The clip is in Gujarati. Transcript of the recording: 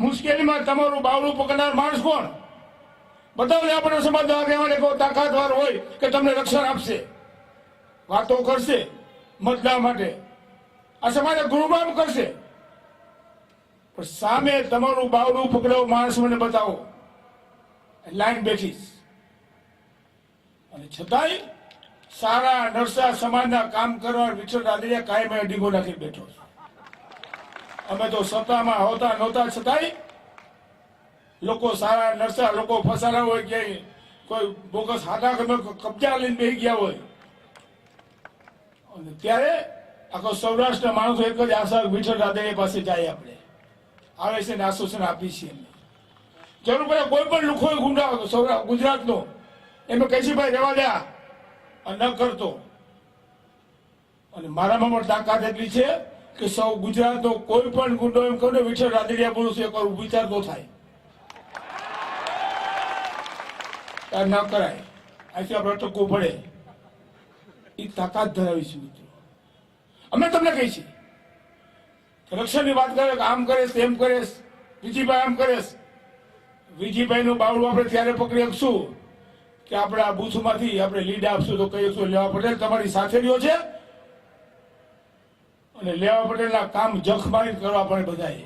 મુશ્કેલીમાં તમારું બાવડું પકડનાર માણસ કોણ? બતાવજે આપણે સમાજના આગેવાને કોઈ તાકાતવાર હોય કે તમને રક્ષણ આપશે, વાતો કરશે મતદાન માટે, આ સમાજે ગુરુબામ કરશે, પણ સામે તમારું બાવડું પકડાવ માણસ મને બતાવો, લાઈન બેઠીશ. અને છતાંય સારા નરસા સમાજના કામ કરવા વિઠ્ઠલ રાદડિયા કાયમ ડીગો નાખી બેઠો છે. અમે તો સત્તામાં હોતા નહોતા છતાંય લોકો સારા નરસા લોકો ફસાણા હોય, ક્યાંય કોઈ બોગસ હાથા કબજા લઈને બેસી ગયા હોય, અને ત્યારે આખો સૌરાષ્ટ્રના માણસો એક જ આશા વિઠ્ઠલ રાદડિયા પાસે જાય, આપણે આવે છે ને આશ્વાસન આપી છીએ. જરૂર પડે કોઈ પણ લુખો ગુંડા ગુજરાતનો એમાં કહીશું ભાઈ રહેવા દે ન કરતો. અને મારામાં પણ તાકાત એટલી છે કે સૌ ગુજરાતનો કોઈ પણ ગુંડો એમ કહું ને વિઠ્ઠલ રાદડિયા બોલું છે, કરું વિચાર તો થાય, ન કરાય, આથી આપણે ટકવું પડે. એ તાકાત ધરાવી છે મિત્રો. અમે તમને કહી છીએ રક્ષણની વાત કરે કે આમ કરે તેમ કરે, વિજીભાઈ આમ કરે. વિજીભાઈ નું બાવડું આપણે ત્યારે પકડી શકશું કે આપણા બૂથમાંથી આપણે લીડ આપશું તો કહીશું લેવા પટેલ તમારી સાથે રહ્યો છે, અને લેવા પટેલના કામ જખ મારીને કરવા પડે બધાએ.